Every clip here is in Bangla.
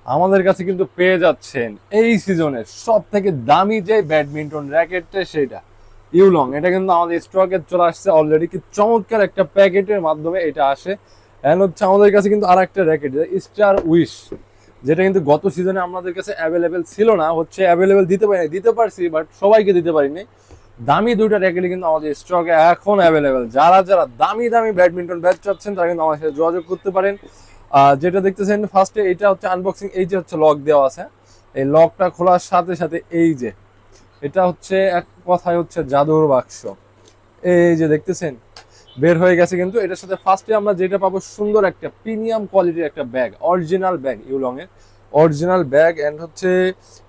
আমাদের কাছে কিন্তু পেয়ে যাচ্ছেন এই সিজনের সব থেকে দামি যে ব্যাডমিন্টন র্যাকেটটা সেটা ইউলং। এটা কিন্তু আমাদের স্টকে চলে আসছে অলরেডি, কি চমৎকার একটা প্যাকেটের মাধ্যমে এটা আসে। এন্ড হচ্ছে আমাদের কাছে কিন্তু আর একটা র্যাকেট স্টার উইশ, যেটা কিন্তু গত সিজনে আমাদের কাছে অ্যাভেলেবেল ছিল না, হচ্ছে অ্যাভেলেবেল দিতে পারি দিতে পারছি বাট সবাইকে দিতে পারিনি। দামি দুইটা র্যাকেট কিন্তু আমাদের স্টকে এখন অ্যাভেলেবেল। যারা যারা দামি দামি ব্যাডমিন্টন ব্যাট চাচ্ছেন তারা কিন্তু আমার সাথে যোগাযোগ করতে পারেন। যেটা দেখতেছেন ফার্স্টে এটা হচ্ছে আনবক্সিং, এই যে হচ্ছে লক দেওয়া আছে। এই লকটা খোলার সাথে সাথে এই যে এটা হচ্ছে এক কথায় হচ্ছে জাদুর বাক্স। এই যে দেখতেছেন বের হয়ে গেছে। কিন্তু এটার সাথে ফার্স্টে আমরা যেটা পাবো সুন্দর একটা প্রিমিয়াম কোয়ালিটির একটা ব্যাগ, অরিজিনাল ব্যাগ ইউলং এর অরিজিনাল ব্যাগ। এন্ড হচ্ছে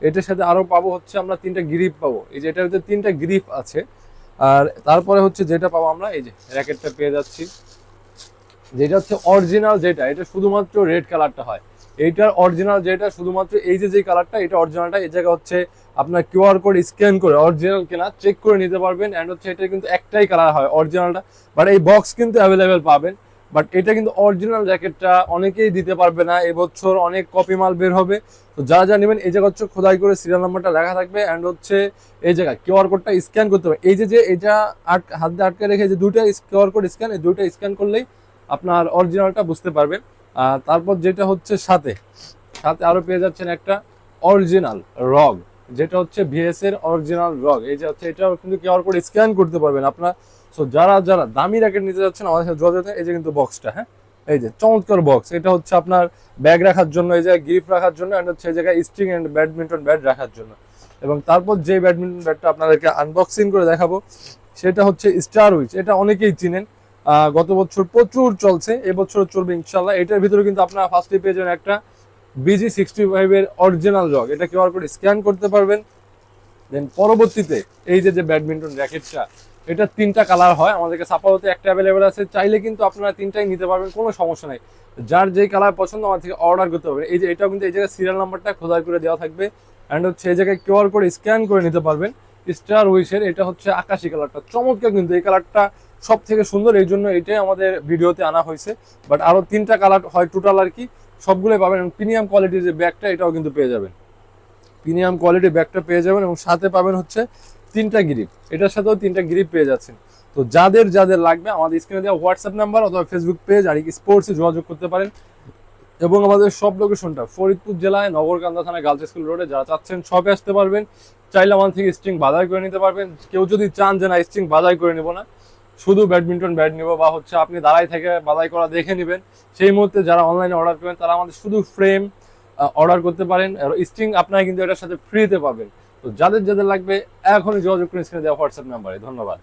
এটার সাথে আরো পাবো হচ্ছে আমরা তিনটা গ্রিপ পাবো, এই যে এটার ভিতরে তিনটা গ্রিপ আছে। আর তারপরে হচ্ছে যেটা পাবো আমরা এই যে র্যাকেটটা পেয়ে যাচ্ছি, যেটা হচ্ছে অরিজিনাল, যেটা এটা শুধুমাত্র রেড কালারটা হয়। এইটার অরিজিনাল যেটা শুধুমাত্র এই যে কালারটা, এটা অরিজিনালটা। এই জায়গা হচ্ছে আপনার কিউআর কোড স্ক্যান করে অরিজিনাল কেনা চেক করে নিতে পারবেন। অ্যান্ড হচ্ছে এটা কিন্তু একটাই কালার হয় অরিজিনালটা, বাট এই বক্স কিন্তু অ্যাভেলেবেল পাবেন। বাট এটা কিন্তু অরিজিনাল জ্যাকেটটা অনেকেই দিতে পারবে না, এবছর অনেক কপি মাল বের হবে। তো যারা যা নেবেন এই জায়গা হচ্ছে খোদাই করে সিরিয়াল নাম্বারটা লেখা থাকবে। অ্যান্ড হচ্ছে এই জায়গায় কিউআর কোডটা স্ক্যান করতে হবে। এই যে এটা হাত দিয়ে আটকে রেখে যে দুইটা কিউআর কোড স্ক্যান, এই দুইটা স্ক্যান করলেই আপনার অরিজিনালটা বুঝতে পারবেন। তারপর যেটা হচ্ছে সাথে সাথে আরো পেয়ে যাচ্ছেন একটা অরিজিনাল রগ, যেটা হচ্ছে ভিএস এর অরিজিনাল রগ। এই যে হচ্ছে এটাও কিন্তু কিউআর কোড স্ক্যান করতে পারবেন আপনার। সো যারা যারা দামি র্যাকেট নিতে যাচ্ছেন আমাদের সাথে যোগাযোগ। এই যে কিন্তু বক্সটা, হ্যাঁ এই যে চমৎকার বক্স, এটা হচ্ছে আপনার ব্যাগ রাখার জন্য, এই জায়গায় গিফট রাখার জন্য, এন্ড হচ্ছে এই জায়গায় স্ট্রিং এন্ড ব্যাডমিন্টন ব্যাট রাখার জন্য। এবং তারপর যে ব্যাডমিন্টন ব্যাটটা আপনাদেরকে আনবক্সিং করে দেখাবো সেটা হচ্ছে স্টার উইচ। এটা অনেকেই চিনেন, গত বছর প্রচুর চলছে, এবছর চলবে ইনশাল্লাহ। এটার ভিতরে কিন্তু আপনারা ফার্স্টে পেয়ে যাবেন একটা BG65 এর অরিজিনাল রগ, এটা কিউআর কোড স্ক্যান করতে পারবেন। দেন পরবর্তীতে এই যে ব্যাডমিন্টন র্যাকেটটা, এটা তিনটা কালার হয় আমাদের কাছে আপাতত একটা অ্যাভেলেবেল আছে। চাইলে কিন্তু আপনারা তিনটাই নিতে পারবেন, কোনো সমস্যা নাই। যার যেই কালার পছন্দ আমার থেকে অর্ডার করতে পারবেন। এই যে এটাও কিন্তু এই জায়গায় সিরিয়াল নাম্বারটা খোদাই করে দেওয়া থাকবে। অ্যান্ড হচ্ছে এই জায়গায় কিউআর কোড স্ক্যান করে নিতে পারবেন। স্টার উইশের এটা হচ্ছে আকাশি কালারটা, চমৎকার কিন্তু এই কালারটা সব থেকে সুন্দর, এই জন্য এটাই আমাদের ভিডিওতে আনা হয়েছে। বাট আরো তিনটা কালার হয় টোটাল আর কি, সবগুলোই পাবেন। প্রিমিয়াম কোয়ালিটির যে ব্যাগটা এটাও কিন্তু পেয়ে যাবেন, প্রিমিয়াম কোয়ালিটির ব্যাগটা পেয়ে যাবেন। এবং সাথে পাবেন হচ্ছে তিনটা গ্রিপ, এটার সাথেও তিনটা গ্রিপ পেয়ে যাচ্ছেন। তো যাদের যাদের লাগবে আমাদের স্ক্রিনে দেওয়া হোয়াটসঅ্যাপ নাম্বার অথবা ফেসবুক পেজ আর স্পোর্টসে যোগাযোগ করতে পারেন। এবং আমাদের সব লোকেশনটা ফরিদপুর জেলায় নগরকান্দা থানায় গার্লস স্কুল রোডে। যারা চাচ্ছেন শপে আসতে পারবেন, চাইলে আমাদের থেকে স্ট্রিং বাজার করে নিতে পারবেন। কেউ যদি চান যে না স্ট্রিং বাজার করে নেবো না, শুধু ব্যাডমিন্টন ব্যাট নিব, বা হচ্ছে আপনি দাঁড়াই থেকে বাজাই করা দেখে নেবেন, সেই মুহূর্তে যারা অনলাইনে অর্ডার করবেন তারা আমাদের শুধু ফ্রেম অর্ডার করতে পারেন। আর স্ট্রিং আপনারা কিন্তু এটার সাথে ফ্রিতে পাবেন। তো যাদের যাদের লাগবে এখনই যোগাযোগ করে স্ক্রিনে দেওয়া হোয়াটসঅ্যাপ নাম্বারে। ধন্যবাদ।